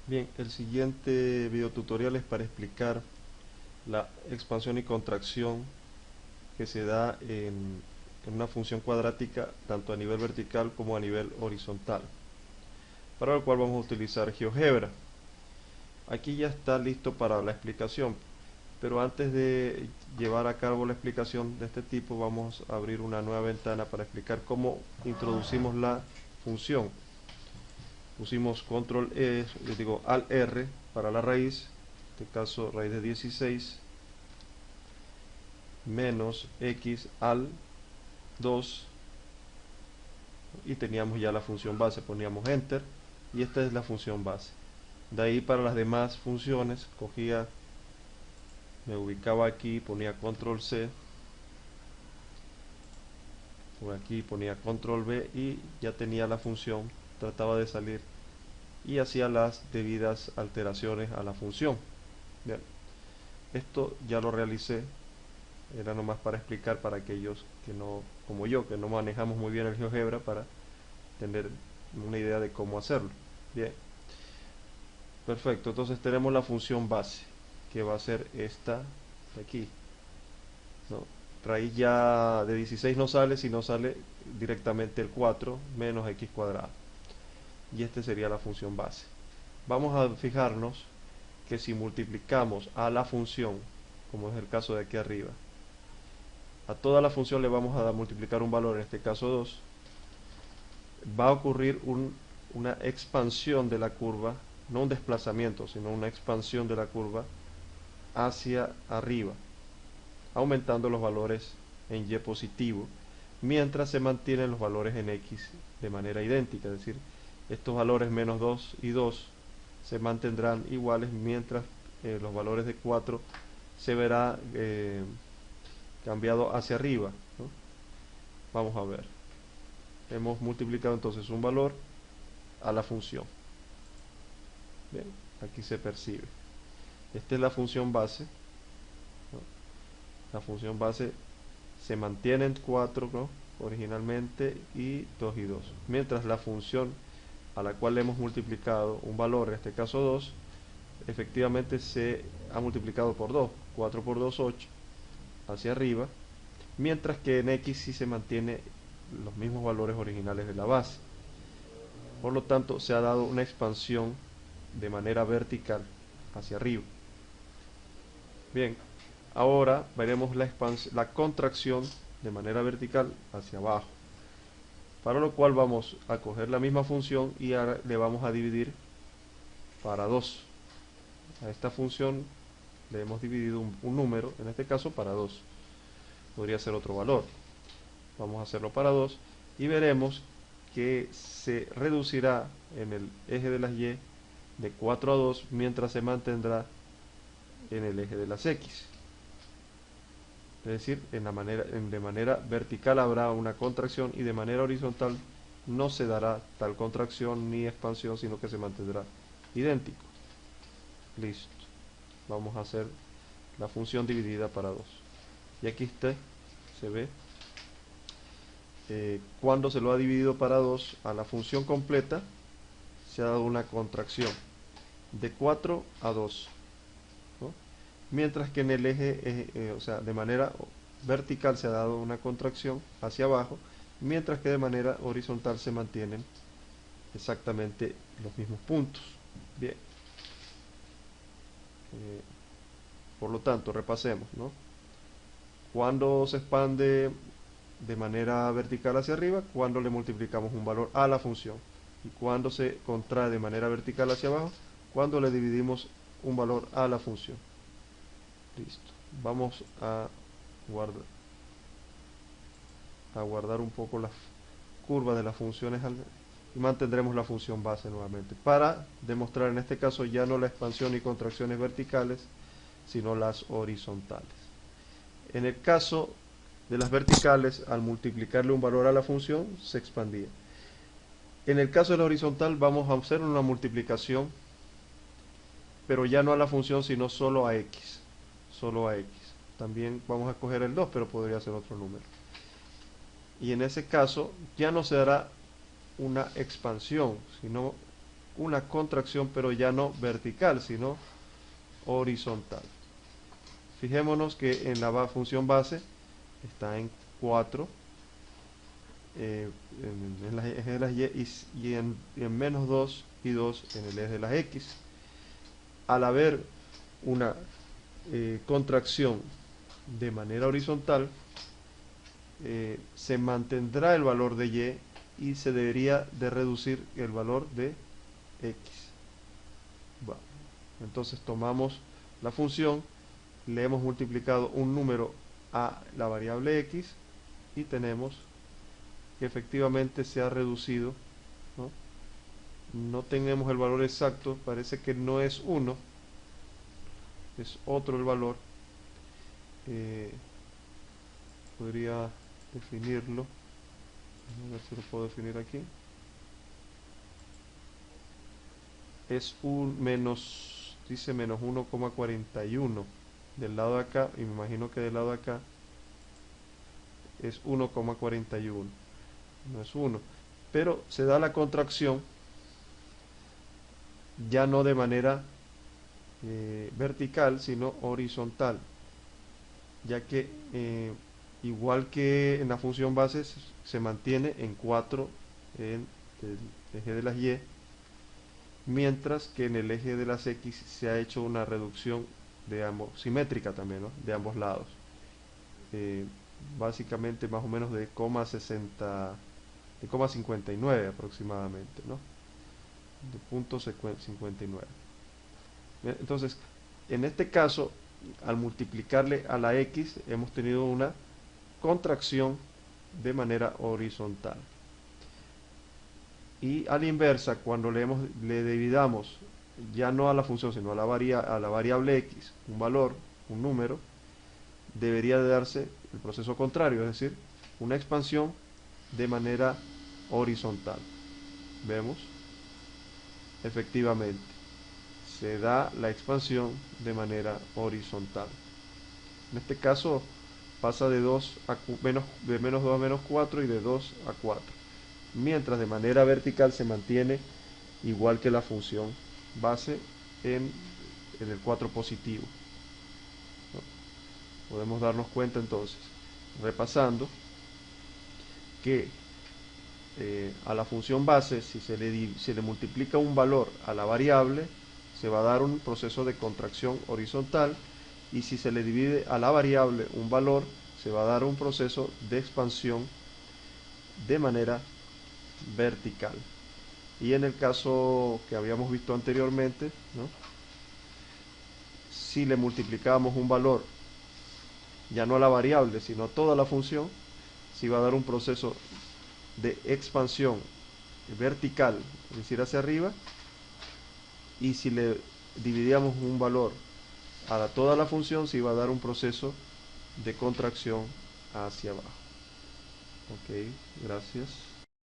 Bien, el siguiente video tutorial es para explicar la expansión y contracción que se da en una función cuadrática tanto a nivel vertical como a nivel horizontal, para lo cual vamos a utilizar GeoGebra. Aquí ya está listo para la explicación, pero antes de llevar a cabo la explicación de este tipo vamos a abrir una nueva ventana para explicar cómo introducimos la función. Pusimos control E, digo Alt R para la raíz, en este caso raíz de 16 menos x al 2 y teníamos ya la función base, poníamos enter y esta es la función base. De ahí para las demás funciones cogía, me ubicaba aquí, ponía control C, por aquí ponía control V y ya tenía la función, trataba de salir y hacía las debidas alteraciones a la función. Bien, esto ya lo realicé, era nomás para explicar para aquellos que no, como yo, que no manejamos muy bien el GeoGebra, para tener una idea de cómo hacerlo. Bien, perfecto. Entonces tenemos la función base, que va a ser esta de aquí, ¿no? Raíz ya de 16 no sale, sino sale directamente el 4 menos x cuadrado. Y esta sería la función base. Vamos a fijarnos que si multiplicamos a la función, como es el caso de aquí arriba, a toda la función le vamos a multiplicar un valor, en este caso 2, va a ocurrir una expansión de la curva, no un desplazamiento, sino una expansión de la curva hacia arriba, aumentando los valores en y positivo, mientras se mantienen los valores en x de manera idéntica, es decir, estos valores menos 2 y 2 se mantendrán iguales, mientras los valores de 4 se verá cambiado hacia arriba, ¿no? Vamos a ver, hemos multiplicado entonces un valor a la función. Bien, aquí se percibe. Esta es la función base, ¿no? La función base se mantiene en 4, ¿no?, originalmente, y 2 y 2. Mientras la función a la cual le hemos multiplicado un valor, en este caso 2, efectivamente se ha multiplicado por 2. 4 por 2, 8, hacia arriba. Mientras que en x sí se mantiene los mismos valores originales de la base. Por lo tanto, se ha dado una expansión de manera vertical hacia arriba. Bien, ahora veremos la contracción de manera vertical hacia abajo. Para lo cual vamos a coger la misma función y ahora le vamos a dividir para 2. A esta función le hemos dividido un número, en este caso para 2. Podría ser otro valor. Vamos a hacerlo para 2 y veremos que se reducirá en el eje de las y de 4 a 2, mientras se mantendrá en el eje de las x. Es decir, de manera vertical habrá una contracción y de manera horizontal no se dará tal contracción ni expansión, sino que se mantendrá idéntico. Listo. Vamos a hacer la función dividida para 2. Y aquí se ve cuando se lo ha dividido para 2 a la función completa, se ha dado una contracción de 4 a 2, ¿no? Mientras que en el eje, o sea, de manera vertical se ha dado una contracción hacia abajo, mientras que de manera horizontal se mantienen exactamente los mismos puntos. Bien, eh, por lo tanto, repasemos, ¿no? Cuando se expande de manera vertical hacia arriba, cuando le multiplicamos un valor a la función, y cuando se contrae de manera vertical hacia abajo, cuando le dividimos un valor a la función. Listo. Vamos a guardar un poco las curvas de las funciones y mantendremos la función base nuevamente para demostrar en este caso ya no la expansión y contracciones verticales, sino las horizontales. En el caso de las verticales, al multiplicarle un valor a la función, se expandía. En el caso de la horizontal vamos a hacer una multiplicación, pero ya no a la función, sino solo a x. Solo a x. También vamos a coger el 2, pero podría ser otro número. Y en ese caso ya no se dará una expansión, sino una contracción, pero ya no vertical, sino horizontal. Fijémonos que en la función base está en 4, en el eje de las y, en menos 2 y 2 en el eje de las x. Al haber una contracción de manera horizontal, se mantendrá el valor de y y se debería de reducir el valor de x. Bueno, entonces tomamos la función, le hemos multiplicado un número a la variable x y tenemos que efectivamente se ha reducido, ¿no? No tenemos el valor exacto, parece que no es 1, es otro el valor. Podría definirlo, a ver si lo puedo definir aquí. Es un menos, dice menos 1,41 del lado de acá, y me imagino que del lado de acá es 1,41, no es 1, pero se da la contracción ya no de manera vertical, sino horizontal, ya que igual que en la función base se mantiene en 4 en el eje de las y, mientras que en el eje de las x se ha hecho una reducción de ambos, simétrica también, ¿no? De ambos lados, básicamente más o menos de 0,59 aproximadamente, ¿no? De punto 59. Entonces, en este caso, al multiplicarle a la x, hemos tenido una contracción de manera horizontal. Y a la inversa, cuando le dividamos ya no a la función, sino a la variable x, un valor, un número, debería de darse el proceso contrario, es decir, una expansión de manera horizontal. Vemos, efectivamente, se da la expansión de manera horizontal. En este caso pasa de 2 a de menos 2 a menos 4 y de 2 a 4. Mientras de manera vertical se mantiene igual que la función base en el 4 positivo, ¿no? Podemos darnos cuenta entonces, repasando, que a la función base, si se le multiplica un valor a la variable, se va a dar un proceso de contracción horizontal, y si se le divide a la variable un valor, se va a dar un proceso de expansión de manera vertical. Y en el caso que habíamos visto anteriormente, ¿no? Si le multiplicábamos un valor, ya no a la variable, sino a toda la función, se va a dar un proceso de expansión vertical, es decir, hacia arriba, y si le dividíamos un valor a toda la función, se iba a dar un proceso de contracción hacia abajo. Ok, gracias.